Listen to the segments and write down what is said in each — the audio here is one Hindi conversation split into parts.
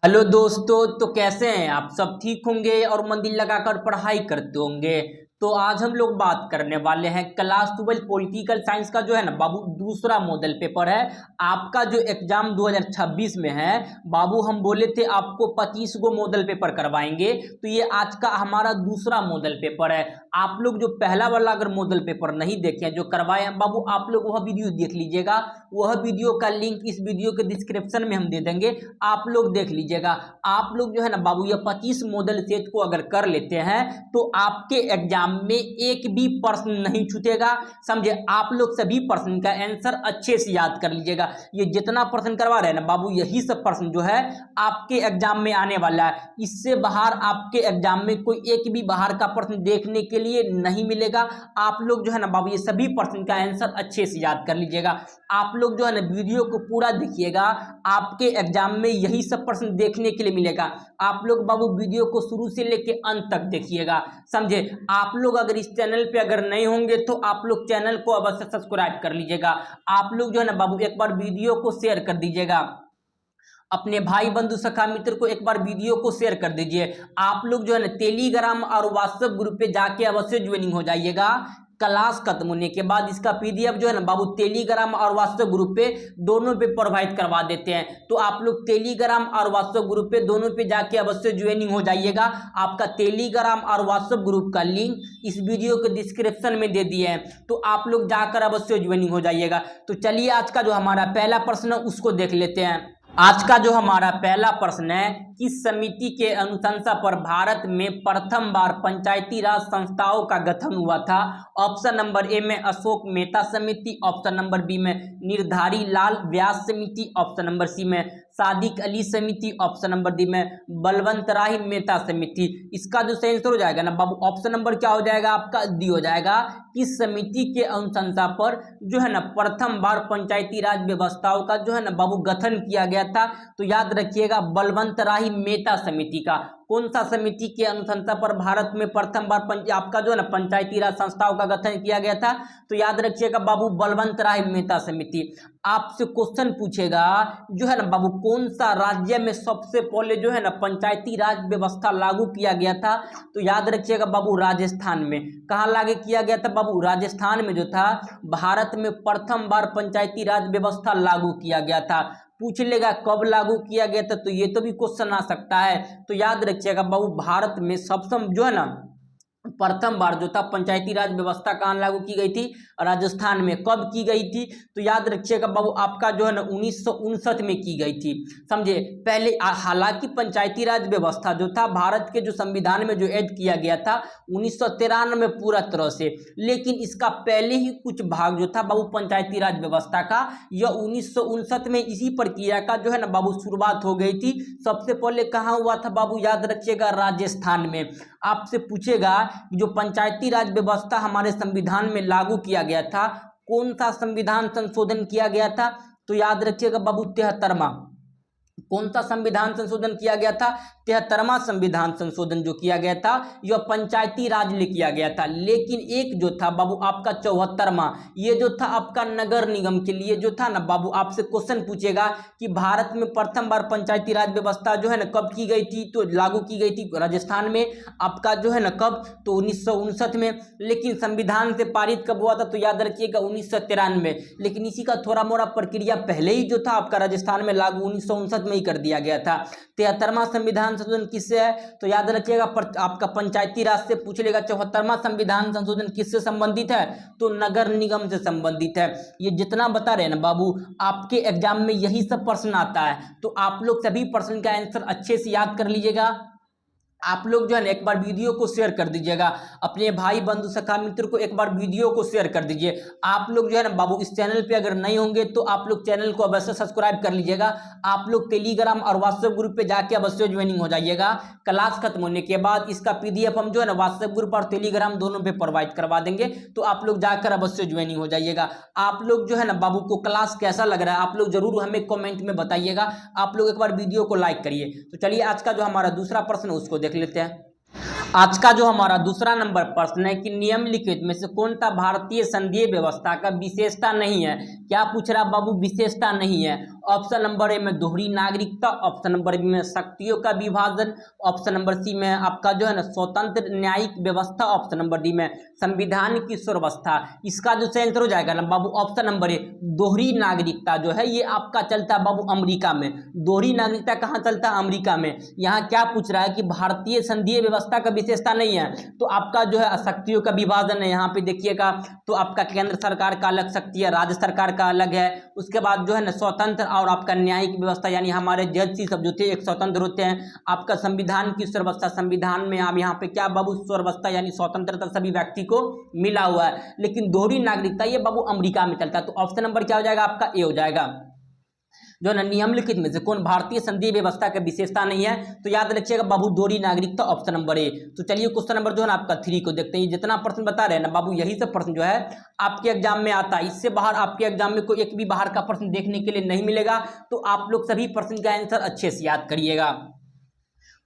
हेलो दोस्तों, तो कैसे हैं आप? सब ठीक होंगे और मन दिल लगाकर पढ़ाई करते होंगे। तो आज हम लोग बात करने वाले हैं क्लास 12 पॉलिटिकल साइंस का जो है ना बाबू दूसरा मॉडल पेपर है। आपका जो एग्जाम 2026 में है बाबू, हम बोले थे आपको 25 गो मॉडल पेपर करवाएंगे, तो ये आज का हमारा दूसरा मॉडल पेपर है। आप लोग जो पहला वाला अगर मॉडल पेपर नहीं देखे हैं जो करवाए हैं बाबू, आप लोग वह वीडियो देख लीजिएगा। वह वीडियो का लिंक इस वीडियो के डिस्क्रिप्शन में हम दे देंगे, आप लोग देख लीजिएगा। आप लोग जो है ना बाबू ये 25 मॉडल सेट को अगर कर लेते हैं तो आपके एग्जाम में एक भी प्रश्न नहीं छूटेगा। समझे? आप लोग सभी प्रश्न का आंसर अच्छे से याद कर लीजिएगा। ये जितना प्रश्न करवा रहे हैं ना बाबू, यही सब प्रश्न जो है आपके एग्जाम में आने वाला है। इससे बाहर आपके एग्जाम में कोई एक भी बाहर का प्रश्न देखने के लिए नहीं मिलेगा। आप लोग जो है ना बाबू ये सभी प्रश्न का आंसर अच्छे से याद कर लीजिएगा। आप लोग जो है ना वीडियो को पूरा देखिएगा, आपके एग्जाम में यही सब प्रश्न देखने के लिए मिलेगा। आप लोग बाबू वीडियो को शुरू से लेके अंत तक देखिएगा। समझे? आप लोग अगर इस चैनल पे अगर नए होंगे तो आप लोग चैनल को अवश्य सब्सक्राइब कर लीजिएगा। आप लोग जो है ना बाबू एक बार वीडियो को शेयर कर दीजिएगा, अपने भाई बंधु सखा मित्र को एक बार वीडियो को शेयर कर दीजिए। आप लोग जो है ना टेलीग्राम और व्हाट्सएप ग्रुप पे जाके अवश्य ज्वाइनिंग हो जाइएगा। क्लास खत्म होने के बाद इसका पीडीएफ जो है ना बाबू टेलीग्राम और व्हाट्सएप ग्रुप पे दोनों पे प्रोवाइड करवा देते हैं। तो आप लोग टेलीग्राम और व्हाट्सएप ग्रुप पे दोनों पे जाके अवश्य ज्वाइनिंग हो जाइएगा। आपका टेलीग्राम और व्हाट्सएप ग्रुप का लिंक इस वीडियो के डिस्क्रिप्शन में दे दिए हैं, तो आप लोग जाकर अवश्य ज्वाइनिंग हो जाइएगा। तो चलिए आज का जो हमारा पहला प्रश्न है उसको देख लेते हैं। आज का जो हमारा पहला प्रश्न है, किस समिति के अनुशंसा पर भारत में प्रथम बार पंचायती राज संस्थाओं का गठन हुआ था? ऑप्शन नंबर ए में अशोक मेहता समिति, ऑप्शन नंबर बी में निर्धारी लाल व्यास समिति, ऑप्शन नंबर सी में सादिक अली समिति, ऑप्शन नंबर डी में बलवंत राय मेहता समिति। इसका जो सही आंसर हो जाएगा ना बाबू, ऑप्शन नंबर क्या हो जाएगा आपका? डी हो जाएगा। किस समिति के अनुशंसा पर जो है ना प्रथम बार पंचायती राज व्यवस्थाओं का जो है ना बाबू गठन किया गया था? तो याद रखिएगा बलवंत राय मेहता समिति का। कौन सा समिति के अनुशंसा पर भारत में प्रथम बार आपका जो है ना पंचायती राज संस्थाओं का गठन किया गया था? तो याद रखिएगा बाबू बलवंत राय मेहता समिति। आपसे क्वेश्चन पूछेगा जो है ना बाबू, कौन सा राज्य में सबसे पहले जो है ना पंचायती राज व्यवस्था लागू किया गया था? तो याद रखिएगा बाबू राजस्थान में। कहाँ लागू किया गया था बाबू? राजस्थान में जो था भारत में प्रथम बार पंचायती राज व्यवस्था लागू किया गया था। पूछ लेगा कब लागू किया गया था, तो ये तो भी क्वेश्चन आ सकता है। तो याद रखिएगा बाबू भारत में सबसे जो है ना प्रथम बार जो था पंचायती राज व्यवस्था कहाँ लागू की गई थी? राजस्थान में। कब की गई थी? तो याद रखिएगा बाबू आपका जो है ना 1959 में की गई थी। समझे? पहले हालांकि पंचायती राज व्यवस्था जो था भारत के जो संविधान में जो ऐड किया गया था 1993 में पूरा तरह से, लेकिन इसका पहले ही कुछ भाग जो था बाबू पंचायती राज व्यवस्था का, यह 1959 में इसी प्रक्रिया का जो है ना बाबू शुरुआत हो गई थी। सबसे पहले कहाँ हुआ था बाबू? याद रखिएगा राजस्थान में। आपसे पूछेगा जो पंचायती राज व्यवस्था हमारे संविधान में लागू किया गया था, कौन सा संविधान संशोधन किया गया था? तो याद रखिएगा बाबू 73वां। कौन सा संविधान संशोधन किया गया था? 73वां संविधान संशोधन जो किया गया था यह पंचायती राज ले किया गया था। लेकिन एक जो था बाबू आपका 74वां, ये जो था आपका नगर निगम के लिए जो था ना बाबू, आपसे क्वेश्चन पूछेगा कि भारत में प्रथम बार पंचायती राज व्यवस्था जो है ना कब की गई थी? तो लागू की गई थी राजस्थान में आपका जो है ना कब? तो 1959 में। लेकिन संविधान से पारित कब हुआ था? तो याद रखिएगा 1993। लेकिन इसी का थोड़ा मोड़ा प्रक्रिया पहले ही जो था आपका राजस्थान में लागू 1959 में ही कर दिया गया था। 73वां संविधान संशोधन किससे है? तो याद रखिएगा आपका पंचायती राज से पूछ लेगा 74वां संविधान संशोधन किससे संबंधित है? तो नगर निगम से संबंधित है। ये जितना बता रहे हैं ना बाबू, आपके एग्जाम में यही सब प्रश्न आता है। तो आप लोग सभी प्रश्न का आंसर अच्छे से याद कर लीजिएगा। आप लोग जो है ना एक बार वीडियो को शेयर कर दीजिएगा, अपने भाई बंधु सखा मित्र को एक बार वीडियो को शेयर कर दीजिए। आप लोग जो है ना बाबू इस चैनल पे अगर नहीं होंगे तो आप लोग चैनल को अवश्य सब्सक्राइब कर लीजिएगा। आप लोग टेलीग्राम और व्हाट्सएप ग्रुप पे जाके अवश्य ज्वाइनिंग हो जाइएगा। क्लास खत्म होने के बाद इसका पीडीएफ हम जो है ना व्हाट्सएप ग्रुप और टेलीग्राम दोनों पे प्रोवाइड करवा देंगे, तो आप लोग जाकर अवश्य ज्वाइनिंग हो जाइएगा। आप लोग जो है ना बाबू को क्लास कैसा लग रहा है आप लोग जरूर हमें कॉमेंट में बताइएगा। आप लोग एक बार वीडियो को लाइक करिए। तो चलिए आज का जो हमारा दूसरा प्रश्न उसको देख लेते हैं। आज का जो हमारा दूसरा नंबर प्रश्न है कि निम्नलिखित में से कौन सा भारतीय संघीय व्यवस्था का विशेषता नहीं है? क्या पूछ रहा बाबू? विशेषता नहीं है। ऑप्शन नंबर ए में दोहरी नागरिकता, ऑप्शन नंबर बी में शक्तियों का विभाजन, ऑप्शन नंबर सी में आपका जो है ना स्वतंत्र न्यायिक व्यवस्था, ऑप्शन नंबर डी में संविधान की सुव्यवस्था। इसका जो सही आंसर हो जाएगा ना बाबू ऑप्शन नंबर ए दोहरी नागरिकता जो है ये आपका चलता है बाबू अमेरिका में। दोहरी नागरिकता कहाँ चलता है? अमेरिका में। यहाँ क्या पूछ रहा है कि भारतीय संघीय व्यवस्था का विशेषता नहीं है तो आपका जो है शक्तियों का विभाजन है। यहाँ पे देखिएगा तो आपका केंद्र सरकार का अलग शक्ति है, राज्य सरकार का अलग है। उसके बाद जो है ना स्वतंत्र और आपका न्यायिक व्यवस्था यानी हमारे जज सी सब जो थे एक स्वतंत्र होते हैं। आपका संविधान की सुव्यवस्था, संविधान में आप यहाँ पे क्या बाबू सुव्यवस्था यानी स्वतंत्रता सभी व्यक्ति को मिला हुआ है। लेकिन दोहरी नागरिकता ये बाबू अमेरिका में चलता है। तो ऑप्शन नंबर क्या हो जाएगा आपका? ए हो जाएगा। जो ना निम्नलिखित में से कौन भारतीय संघीय व्यवस्था का विशेषता नहीं है? तो याद रखिएगा बाबू दोहरी नागरिकता, ऑप्शन नंबर ए। तो चलिए क्वेश्चन नंबर जो है ना आपका 3 को देखते हैं। जितना प्रश्न बता रहे हैं ना बाबू यही सब प्रश्न जो है आपके एग्जाम में आता है। इससे बाहर आपके एग्जाम में कोई एक भी बाहर का प्रश्न देखने के लिए नहीं मिलेगा। तो आप लोग सभी प्रश्न का आंसर अच्छे से याद करिएगा।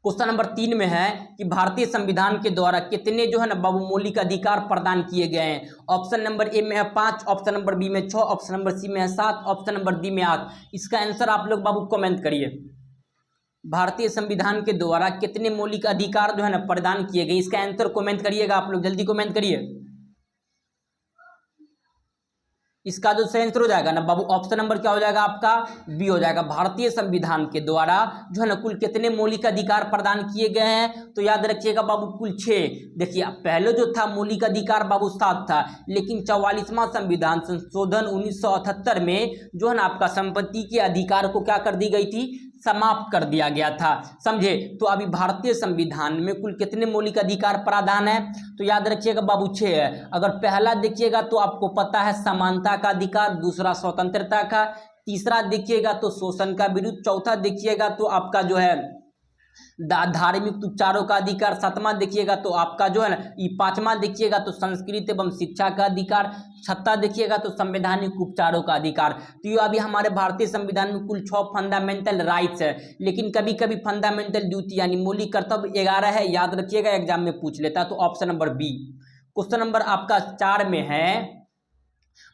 क्वेश्चन नंबर 3 में है कि भारतीय संविधान के द्वारा कितने जो है ना बाबू मौलिक अधिकार प्रदान किए गए हैं? ऑप्शन नंबर ए में है 5, ऑप्शन नंबर बी में 6, ऑप्शन नंबर सी में है 7, ऑप्शन नंबर डी में 8। इसका आंसर आप लोग बाबू कमेंट करिए। भारतीय संविधान के द्वारा कितने मौलिक अधिकार जो है ना प्रदान किए गए, इसका आंसर कमेंट करिएगा आप लोग, जल्दी कमेंट करिए। इसका जो सही आंसर हो जाएगा ना बाबू ऑप्शन नंबर क्या हो जाएगा आपका? बी हो जाएगा। भारतीय संविधान के द्वारा जो है ना कुल कितने मौलिक अधिकार प्रदान किए गए हैं? तो याद रखिएगा बाबू कुल 6। देखिए पहले जो था मौलिक अधिकार बाबू 7 था, लेकिन 44वां संविधान संशोधन 1978 में जो है ना आपका संपत्ति के अधिकार को क्या कर दी गई थी? समाप्त कर दिया गया था। समझे? तो अभी भारतीय संविधान में कुल कितने मौलिक अधिकार प्रावधान है? तो याद रखिएगा बाबू 6 है। अगर पहला देखिएगा तो आपको पता है समानता का अधिकार, दूसरा स्वतंत्रता का, तीसरा देखिएगा तो शोषण का विरुद्ध, चौथा देखिएगा तो आपका जो है धार्मिक उपचारों का अधिकार, 7वां देखिएगा तो आपका जो है ना 5वां देखिएगा तो संस्कृति एवं शिक्षा का अधिकार, 6वां देखिएगा तो संवैधानिक उपचारों का अधिकार। तो ये अभी हमारे भारतीय संविधान में कुल 6 फंडामेंटल राइट्स है, लेकिन कभी कभी फंडामेंटल ड्यूटी यानी मौलिक कर्तव्य 11 है। याद रखिएगा एग्जाम में पूछ लेता है। तो option number B. Question number आपका 4 में है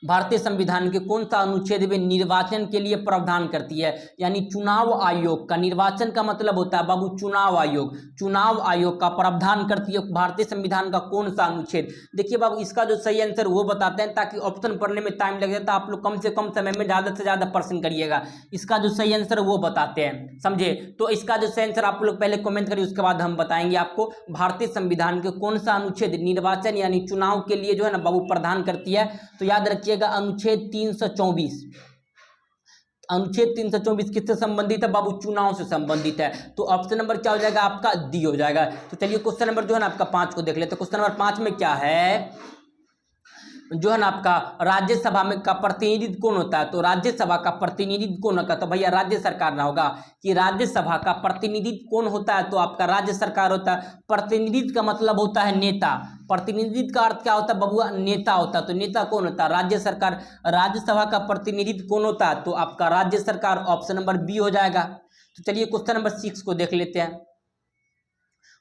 भारतीय संविधान के कौन सा अनुच्छेद में निर्वाचन के लिए प्रावधान करती है? यानी चुनाव आयोग का, निर्वाचन का मतलब होता है बाबू चुनाव आयोग, चुनाव आयोग का प्रावधान करती है भारतीय संविधान का कौन सा अनुच्छेद? देखिए बाबू इसका जो सही आंसर वो बताते हैं ताकि ऑप्शन पढ़ने में टाइम लग जाता है, आप लोग कम से कम समय में ज्यादा से ज्यादा प्रश्न करिएगा। इसका जो सही आंसर वो बताते हैं, समझे? तो इसका जो सही आंसर आप लोग पहले कमेंट करिए, उसके बाद हम बताएंगे आपको भारतीय संविधान के कौन सा अनुच्छेद निर्वाचन यानी चुनाव के लिए जो है ना बाबू प्रदान करती है। तो याद रखिएगा अनुच्छेद 324। अनुच्छेद 324 किससे संबंधित है बाबू? चुनाव से संबंधित है। तो ऑप्शन नंबर क्या हो जाएगा आपका? डी हो जाएगा। तो चलिए क्वेश्चन नंबर जो है ना आपका 5 को देख लेते हैं। क्वेश्चन नंबर 5 में क्या है जो है ना आपका राज्यसभा में का प्रतिनिधित्व कौन होता है? तो राज्यसभा का प्रतिनिधित्व कौन होगा? तो भैया राज्य सरकार ना होगा कि राज्यसभा का प्रतिनिधित्व कौन होता है? तो आपका राज्य सरकार होता है। प्रतिनिधित्व का मतलब होता है नेता, प्रतिनिधित्व का अर्थ क्या होता है बबुआ? नेता होता है। तो नेता कौन होता है? राज्य सरकार। राज्यसभा का प्रतिनिधित्व कौन होता है? तो आपका राज्य सरकार, ऑप्शन नंबर बी हो जाएगा। तो चलिए क्वेश्चन नंबर 6 को देख लेते हैं।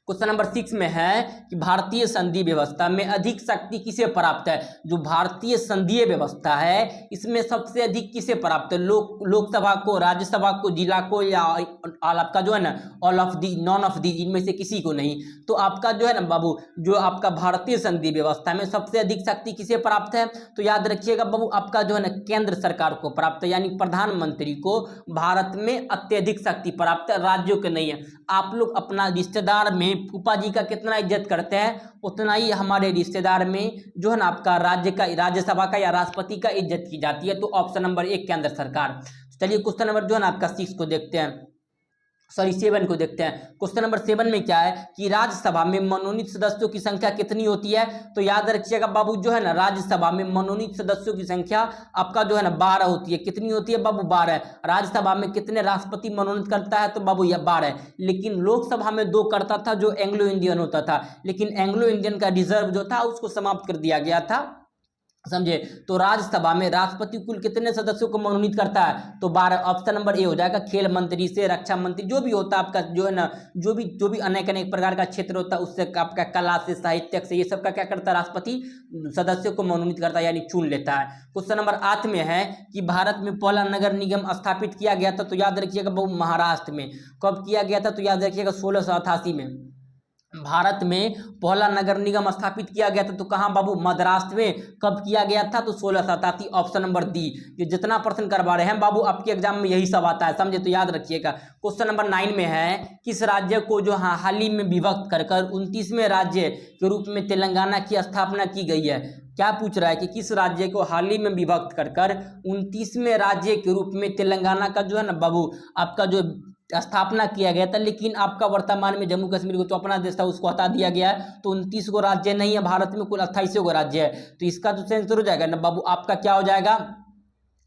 क्वेश्चन नंबर 6 में है कि भारतीय संघीय व्यवस्था में अधिक शक्ति किसे प्राप्त है? जो भारतीय संघीय व्यवस्था है इसमें सबसे अधिक किसे प्राप्त है? लोकसभा को, राज्यसभा को, जिला को, या आपका जो है ना all of the, none of the, इनमें से किसी को नहीं। तो आपका जो है ना बाबू जो आपका भारतीय संघीय व्यवस्था में सबसे अधिक शक्ति किसे प्राप्त है? तो याद रखिएगा बाबू आपका जो है ना केंद्र सरकार को प्राप्त है, यानी प्रधानमंत्री को भारत में अत्यधिक शक्ति प्राप्त है, राज्यों के नहीं है। आप लोग अपना रिश्तेदार में फूफा जी का कितना इज्जत करते हैं उतना ही हमारे रिश्तेदार में जो है ना आपका राज्यसभा का या राष्ट्रपति का इज्जत की जाती है। तो ऑप्शन नंबर 1 केंद्र सरकार। चलिए क्वेश्चन नंबर जो है ना आपका 6 को देखते हैं, सॉरी 7 को देखते हैं। क्वेश्चन नंबर 7 में क्या है कि राज्यसभा में मनोनीत सदस्यों की संख्या कितनी होती है? तो याद रखिएगा बाबू जो है ना राज्यसभा में मनोनीत सदस्यों की संख्या आपका जो है ना 12 होती है। कितनी होती है बाबू? 12। राज्यसभा में कितने राष्ट्रपति मनोनीत करता है? तो बाबू यह 12। लेकिन लोकसभा में 2 करता था जो एंग्लो इंडियन होता था, लेकिन एंग्लो इंडियन का रिजर्व जो था उसको समाप्त कर दिया गया था समझे। तो राज्यसभा में राष्ट्रपति कुल कितने सदस्यों को मनोनीत करता है? तो 12। ऑप्शन नंबर ए हो जाएगा। खेल मंत्री से, रक्षा मंत्री, जो भी होता है आपका जो है ना, जो भी अनेक अनेक प्रकार का क्षेत्र होता है उससे, आपका कला से, साहित्य से, ये सब का क्या करता है? राष्ट्रपति सदस्यों को मनोनीत करता है यानी चुन लेता है। क्वेश्चन नंबर 8 में है कि भारत में पहला नगर निगम स्थापित किया गया था, तो याद रखिएगा बहु महाराष्ट्र में। कब किया गया था? तो याद रखिएगा 1688 में भारत में पहला नगर निगम स्थापित किया गया था। तो कहाँ बाबू? मद्रास में। कब किया गया था? तो 1687। Option number D. ये जितना प्रश्न करवा रहे हैं बाबू आपके एग्जाम में यही सब आता है, समझे, तो याद रखिएगा। क्वेश्चन नंबर 9 में है किस राज्य को जो हाल ही में विभक्त कर 29वें राज्य के रूप में तेलंगाना की स्थापना की गई है? क्या पूछ रहा है कि किस राज्य को हाल ही में विभक्त कर 29वें राज्य के रूप में तेलंगाना का जो है ना बाबू आपका जो स्थापना किया गया था, लेकिन आपका वर्तमान में जम्मू कश्मीर को जो अपना देश था उसको हटा दिया गया है। तो 29 गो राज्य नहीं है भारत में, कुल 28 गो राज्य है। तो इसका जो आंसर हो जाएगा ना बाबू आपका क्या हो जाएगा?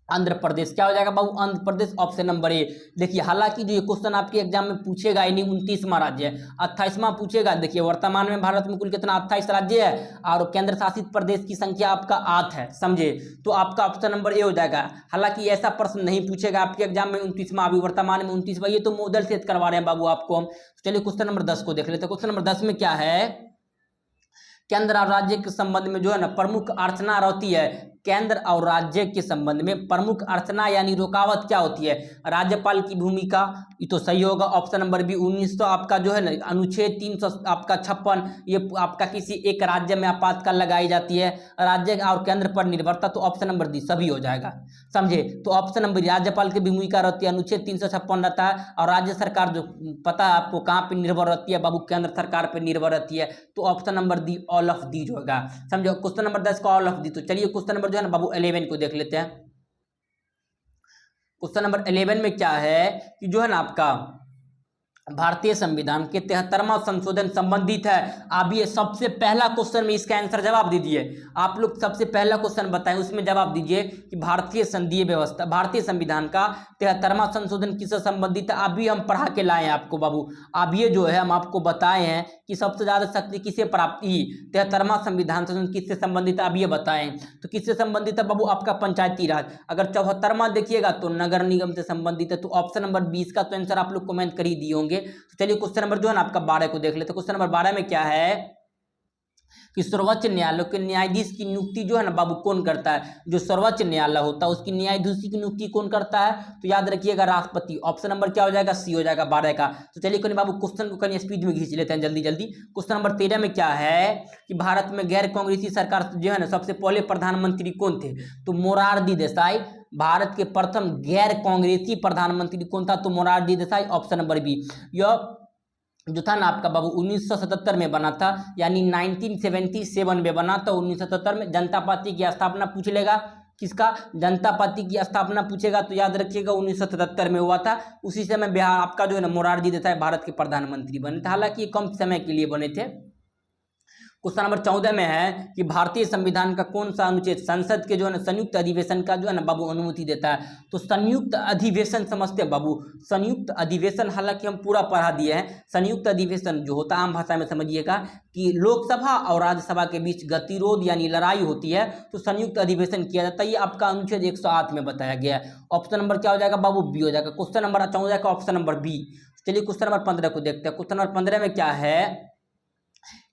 आंध्र प्रदेश। क्या हो जाएगा बाबू? Andhra Pradesh. Option number A. देखिए हालांकि जो ये क्वेश्चन आपके एग्जाम में पूछेगा ही नहीं, 29वां राज्य है, 28वां पूछेगा। देखिए वर्तमान में भारत में कुल कितना? 28 राज्य है और केंद्र शासित प्रदेश की संख्या आपका 8 है, समझे। तो आपका ऑप्शन नंबर ए हो जाएगा। हालांकि ऐसा प्रश्न नहीं पूछेगा आपके एग्जाम में 29वां, अभी वर्तमान में 29वां, ये तो मॉडल सेट करवा रहे हैं बाबू आपको हम। चलिए क्वेश्चन नंबर 10 को देख लेते हैं। क्वेश्चन नंबर 10 में क्या है? केंद्र और राज्य के संबंध में जो है ना प्रमुख अड़चना रहती है। केंद्र और राज्य के संबंध में प्रमुख अड़चना यानी रुकावट क्या होती है? राज्यपाल की भूमिका, ये तो सही होगा। Option number B. 1900 आपका जो है ना अनुच्छेद 300 आपका 56, ये आपका किसी एक राज्य में आपातकाल लगाई जाती है। राज्य और केंद्र पर निर्भरता, तो ऑप्शन नंबर डी सभी हो जाएगा, समझे। तो ऑप्शन नंबर राज्यपाल की भूमिका रहती है, अनुच्छेद 356 रहता है। और राज्य सरकार जो पता है आपको कहाँ पर निर्भर रहती है बाबू? केंद्र सरकार पर निर्भर रहती है। तो option number D all of the होगा, समझो। क्वेश्चन नंबर 10 का ऑल ऑफ दी। तो चलिए क्वेश्चन नंबर जो है ना बाबू 11 को देख लेते हैं। क्वेश्चन नंबर 11 में क्या है कि जो है ना आपका भारतीय संविधान के 73वां संशोधन संबंधित है। अब ये सबसे पहला क्वेश्चन में इसका आंसर जवाब दीजिए। आप लोग सबसे पहला क्वेश्चन बताएं, उसमें जवाब दीजिए कि भारतीय संघीय व्यवस्था, भारतीय संविधान का 73वां संशोधन किससे संबंधित है। अभी हम पढ़ा के लाए हैं आपको बाबू। अब ये जो है हम आपको बताए हैं कि सबसे ज्यादा शक्ति किसे प्राप्त हुई, 73वां संविधान संशोधन किससे संबंधित है, अब ये बताएं। तो किससे संबंधित है बाबू? आपका पंचायती राज। अगर 74वां देखिएगा तो नगर निगम से संबंधित है। तो ऑप्शन नंबर 20 का तो आंसर आप लोग कमेंट कर ही दिए होंगे। तो चलिए क्वेश्चन नंबर जो है ना आपका 12 को देख लेते हैं। क्वेश्चन नंबर 12 में क्या है कि सर्वोच्च न्यायालय के न्यायाधीश की नियुक्ति जो है ना बाबू कौन करता है? जो सर्वोच्च न्यायालय होता है उसकी न्यायाधीश की नियुक्ति कौन करता है? तो याद रखिएगा राष्ट्रपति। ऑप्शन नंबर क्या हो जाएगा? सी हो जाएगा 12 का। तो चलिए कोई बाबू क्वेश्चन को कहीं स्पीड में खींच लेते हैं जल्दी जल्दी। क्वेश्चन नंबर 13 में क्या है कि भारत में गैर कांग्रेसी सरकार जो है ना सबसे पहले प्रधानमंत्री कौन थे? तो मोरारजी देसाई। भारत के प्रथम गैर कांग्रेसी प्रधानमंत्री कौन था? तो Morarji Desai. Option number B. यह जो था ना आपका बाबू 1977 में बना था, यानी 1977 में बना था। 1977 में जनता पार्टी की स्थापना पूछ लेगा, किसका? जनता पार्टी की स्थापना पूछेगा तो याद रखिएगा 1977 में हुआ था। उसी समय बिहार आपका जो है ना मोरारजी देसाई भारत के प्रधानमंत्री बने थे, हालांकि कम समय के लिए बने थे। क्वेश्चन नंबर 14 में है कि भारतीय संविधान का कौन सा अनुच्छेद संसद के जो है ना संयुक्त अधिवेशन का जो है ना बाबू अनुमति देता है? तो संयुक्त अधिवेशन समझते हैं बाबू। संयुक्त अधिवेशन हालांकि हम पूरा पढ़ा दिए हैं। संयुक्त अधिवेशन जो होता है आम भाषा में समझिएगा कि लोकसभा और राज्यसभा के बीच गतिरोध यानी लड़ाई होती है, तो संयुक्त अधिवेशन किया जाता है। ये आपका अनुच्छेद 108 में बताया गया है। ऑप्शन नंबर क्या हो जाएगा बाबू? बी हो जाएगा। क्वेश्चन नंबर 14 का ऑप्शन नंबर बी। चलिए क्वेश्चन नंबर 15 को देखते हैं। क्वेश्चन नंबर 15 में क्या है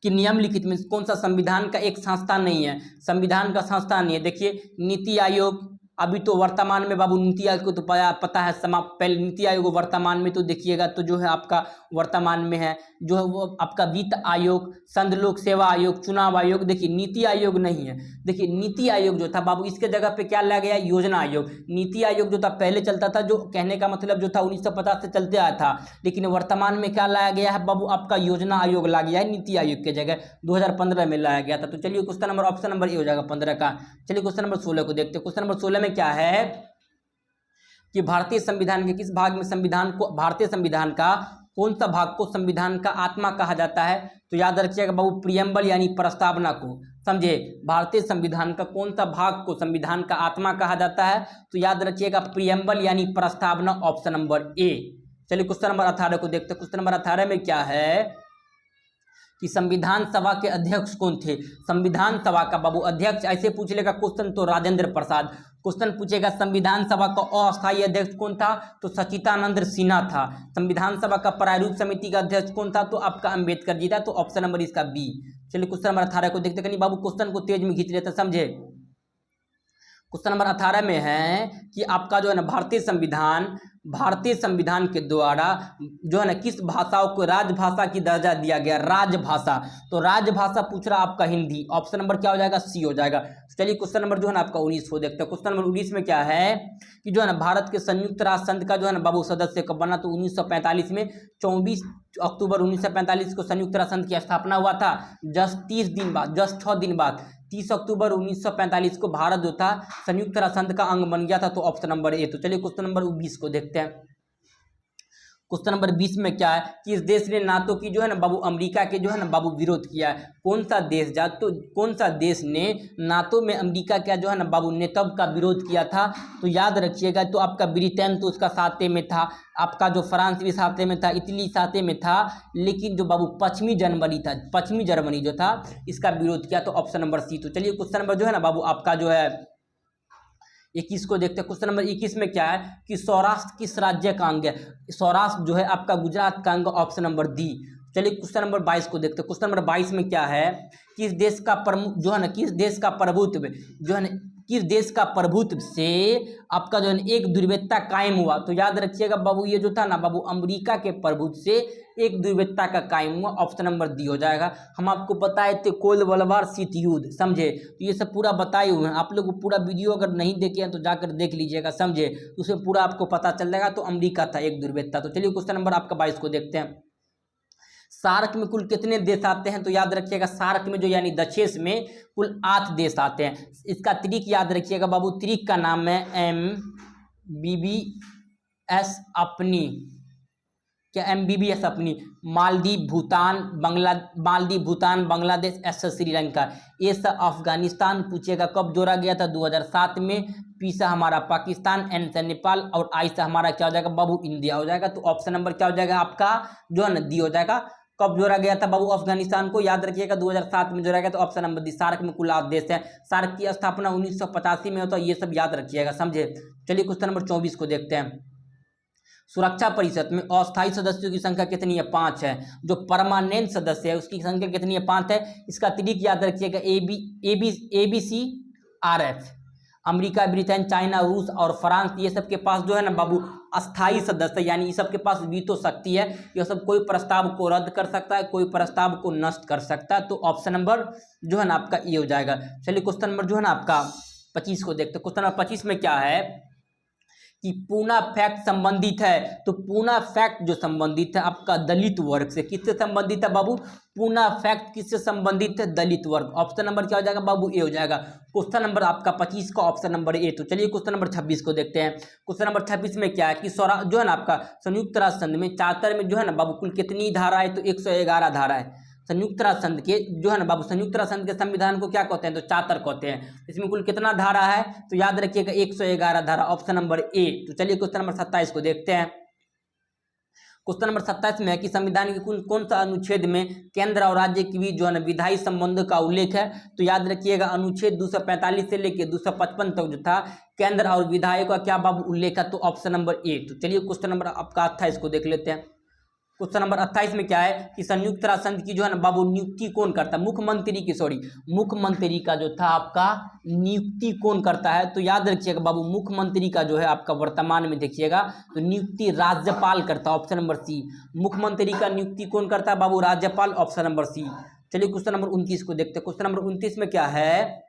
कि निम्नलिखित में कौन सा संविधान का एक संस्था नहीं है? संविधान का संस्था नहीं है। देखिए नीति आयोग, अभी तो वर्तमान में बाबू नीति आयोग को तो पता है पहले नीति आयोग वर्तमान में तो देखिएगा तो जो है आपका वर्तमान में है जो है वो आपका वित्त आयोग, संघ लोक सेवा आयोग, चुनाव आयोग। देखिए नीति आयोग नहीं है। देखिए नीति आयोग जो था बाबू इसके जगह पे क्या लाया गया? योजना आयोग। नीति आयोग जो था पहले चलता था, जो कहने का मतलब जो था 1950 से चलते आया था, लेकिन वर्तमान में क्या लाया गया है बाबू? आपका योजना आयोग ला गया है नीति आयोग के जगह, 2015 में लाया गया था। तो चलिए क्वेश्चन नंबर ऑप्शन नंबर ए हो जाएगा 15 का। चलिए क्वेश्चन नंबर 16 को देखते हैं। क्वेश्चन नंबर 16 में क्या है कि भारतीय संविधान के किस भाग में भारतीय संविधान का कौन सा भाग को संविधान का आत्मा कहा जाता है? तो याद रखिएगा बाबू प्रियम्बल यानी प्रस्तावना को, समझे। भारतीय संविधान का कौन सा भाग को संविधान का आत्मा कहा जाता है? तो याद रखिएगा प्रियम्बल यानी प्रस्तावना। ऑप्शन नंबर ए। चलिए क्वेश्चन नंबर 18 को देखते हैं। क्वेश्चन नंबर 18 में क्या है कि संविधान सभा के अध्यक्ष कौन थे। संविधान सभा का बाबू अध्यक्ष ऐसे पूछ लेगा क्वेश्चन तो राजेंद्र प्रसाद। क्वेश्चन पूछेगा संविधान सभा का अस्थायी अध्यक्ष कौन था, तो सचिदानंद सिन्हा था। संविधान सभा का प्रारूप समिति का अध्यक्ष कौन था, तो आपका अंबेडकर जी था। तो ऑप्शन नंबर इसका बी। चलिए क्वेश्चन नंबर 18 को देखते। कहीं बाबू क्वेश्चन को तेज में खींच लेते, समझे। क्वेश्चन नंबर 18 में है कि आपका जो है ना भारतीय संविधान के द्वारा जो है ना किस भाषाओं को राजभाषा की दर्जा दिया गया। राजभाषा, तो राजभाषा पूछ रहा आपका हिंदी। ऑप्शन नंबर क्या हो जाएगा, सी हो जाएगा। चलिए क्वेश्चन नंबर जो है ना आपका 19 को देखते हैं। क्वेश्चन नंबर 19 में क्या है कि जो है ना भारत के संयुक्त राष्ट्र संघ का जो है ना बाबू सदस्य कब बना, तो 1945 में 24 अक्टूबर 1945 को संयुक्त राष्ट्र संघ की स्थापना हुआ था। जस्ट 6 दिन बाद 30 अक्टूबर 1945 को भारत जो था संयुक्त राष्ट्र संघ का अंग बन गया था। तो ऑप्शन नंबर ए। तो चलिए क्वेश्चन नंबर 20 को देखते हैं। क्वेश्चन नंबर 20 में क्या है कि इस देश ने नाटो की जो है ना बाबू अमेरिका के जो है ना बाबू विरोध किया है। कौन सा देश ने नाटो में अमेरिका का जो है ना बाबू नेतृत्व का विरोध किया था, तो याद रखिएगा। तो आपका ब्रिटेन तो उसका साथे में था, आपका जो फ्रांस भी साथे में था, इटली साथे में था, लेकिन जो बाबू पश्चिमी जर्मनी जो था इसका विरोध किया। तो ऑप्शन नंबर सी। तो चलिए क्वेश्चन नंबर जो है ना बाबू आपका जो है 21 को देखते हैं। क्वेश्चन नंबर 21 में क्या है कि सौराष्ट्र किस राज्य का अंग है। सौराष्ट्र जो है आपका गुजरात का अंग। Option number D. चलिए क्वेश्चन नंबर 22 को देखते हैं। क्वेश्चन नंबर 22 में क्या है कि इस देश का प्रमुख जो है ना किस देश का प्रभुत्व से आपका जो है एक द्विवेदता कायम हुआ। तो याद रखिएगा बाबू ये जो था ना बाबू अमेरिका के प्रभुत्व से एक द्विवेदता का कायम हुआ। ऑप्शन नंबर डी हो जाएगा। हम आपको बताए थे कोल्ड वॉर शीत युद्ध, समझे। तो ये सब पूरा बताए हुए हैं। आप लोग पूरा वीडियो अगर नहीं देखे हैं तो जाकर देख लीजिएगा, समझे। उसमें पूरा आपको पता चल जाएगा। तो अमेरिका था एक द्विवेदता। तो चलिए क्वेश्चन नंबर आपका 22 को देखते हैं। सार्क में कुल कितने देश आते हैं, तो याद रखिएगा सार्क में जो यानी दक्षेस में कुल 8 देश आते हैं। इसका त्रिक याद रखिएगा बाबू, त्रिक का नाम है MBBS अपनी, क्या MBBS अपनी। मालदीव, भूटान, बांग्लादेश, श्रीलंका। ए सा अफगानिस्तान पूछेगा कब जोड़ा गया था, 2007 में। पी सा हमारा पाकिस्तान, एन सा नेपाल और आई सा हमारा क्या हो जाएगा बाबू इंडिया हो जाएगा। तो ऑप्शन नंबर क्या हो जाएगा आपका जो है ना डी हो जाएगा। कब जोड़ा गया था बाबू अफगानिस्तान को, याद रखिएगा 2007 में जोड़ा गया। तो ऑप्शन नंबर डी। सार्क में कुल 8 देश है। सार्क की स्थापना 1985 में होता है। ये सब याद रखिएगा, समझे। चलिए क्वेश्चन नंबर 24 को देखते हैं। सुरक्षा परिषद में अस्थायी सदस्यों की संख्या कितनी है, 5 है। जो परमानेंट सदस्य है उसकी संख्या कितनी है, 5 है। इसका तरीक याद रखिएगा ABCRF। अमेरिका, ब्रिटेन, चाइना, रूस और फ्रांस, ये सब के पास जो है ना बाबू अस्थायी सदस्य, यानी ये सब के पास वीटो शक्ति है। ये सब कोई प्रस्ताव को रद्द कर सकता है, कोई प्रस्ताव को नष्ट कर सकता है। तो ऑप्शन नंबर जो है ना आपका ये हो जाएगा। चलिए क्वेश्चन नंबर जो है ना आपका 25 को देखते हैं। क्वेश्चन नंबर 25 में क्या है कि पूना फैक्ट संबंधित है। तो पूना फैक्ट जो संबंधित है आपका दलित वर्ग से, किससे संबंधित है बाबू, पूना फैक्ट किससे संबंधित है, दलित वर्ग। ऑप्शन नंबर क्या हो जाएगा बाबू ए हो जाएगा। क्वेश्चन नंबर आपका 25 का ऑप्शन नंबर ए। तो चलिए क्वेश्चन नंबर 26 को देखते हैं। क्वेश्चन नंबर 26 में क्या है कि जो है ना आपका संयुक्त राष्ट्र संघ में चार्टर में जो है ना बाबू कुल कितनी धारा है, तो 111 धारा है। संयुक्त राष्ट्र संघ के जो है ना बाबू संयुक्त राष्ट्र संघ के संविधान को क्या कहते हैं, तो चार्टर कहते हैं। इसमें कुल कितना धारा है, तो याद रखिएगा 111 धारा। ऑप्शन नंबर ए। तो चलिए क्वेश्चन नंबर 27 को देखते हैं। क्वेश्चन नंबर 27 में है कि संविधान के कौन सा अनुच्छेद में केंद्र और राज्य के बीच जो है ना विधायी संबंध का उल्लेख है। तो याद रखिएगा अनुच्छेद 245 से लेकर 255 तक जो था केंद्र और विधायक का क्या बाबू उल्लेख है। तो ऑप्शन नंबर ए। तो चलिए क्वेश्चन नंबर आपका 28 को देख लेते हैं। क्वेश्चन नंबर 28 में क्या है कि संयुक्त राष्ट्र संघ की जो है ना बाबू नियुक्ति कौन करता है, मुख्यमंत्री का जो था आपका नियुक्ति कौन करता है। तो याद रखिएगा बाबू मुख्यमंत्री का जो है आपका वर्तमान में देखिएगा तो नियुक्ति राज्यपाल करता है। Option number C. मुख्यमंत्री का नियुक्ति कौन करता है बाबू, राज्यपाल। Option number C. चलिए क्वेश्चन नंबर 29 को देखते हैं। क्वेश्चन नंबर 29 में क्या है,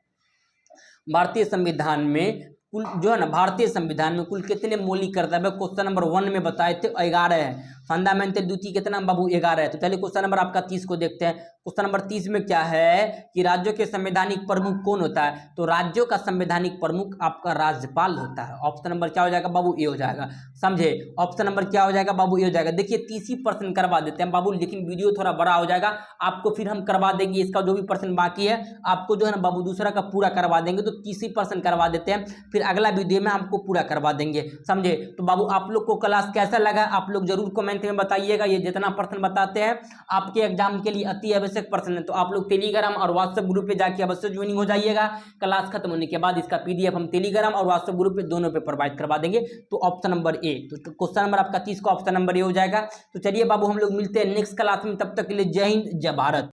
भारतीय संविधान में कुल जो है ना भारतीय संविधान में कुल कितने मौलिक कर्तव्य क्वेश्चन नंबर 1 में बताए थे, 11 है। फंडामेंटल ड्यूटी कितना बाबू, 11 है। तो चलिए क्वेश्चन नंबर आपका 30 को देखते हैं। क्वेश्चन नंबर 30 में क्या है कि राज्यों के संवैधानिक प्रमुख कौन होता है। तो राज्यों का संवैधानिक प्रमुख आपका राज्यपाल होता है। ऑप्शन नंबर क्या हो जाएगा बाबू, ए हो जाएगा, समझे। ऑप्शन नंबर क्या हो जाएगा बाबू, ए हो जाएगा। देखिए 30% करवा देते हैं बाबू, लेकिन वीडियो थोड़ा बड़ा हो जाएगा, आपको फिर हम करवा देंगे। इसका जो भी पर्सन बाकी है आपको जो है ना बाबू दूसरा का पूरा करवा देंगे। तो 30% करवा देते हैं, फिर अगला वीडियो में आपको पूरा करवा देंगे, समझे। तो बाबू आप लोग को क्लास कैसा लगा आप लोग जरूर कमेंट कमेंट में बताइएगा। ये जितना प्रश्न बताते हैं आपके एग्जाम के लिए अति आवश्यक प्रश्न है, तो आप लोग टेलीग्राम और व्हाट्सएप ग्रुप पे जाके अवश्य ज्वाइनिंग हो जाइएगा। क्लास खत्म होने के बाद इसका PDF हम टेलीग्राम और व्हाट्सएप ग्रुप पे दोनों पे प्रोवाइड करवा देंगे। तो ऑप्शन नंबर ए, तो क्वेश्चन नंबर आपका 30 का ऑप्शन नंबर ए हो जाएगा। तो चलिए बाबू हम लोग मिलते हैं नेक्स्ट क्लास में, तब तक के लिए जय हिंद जय भारत।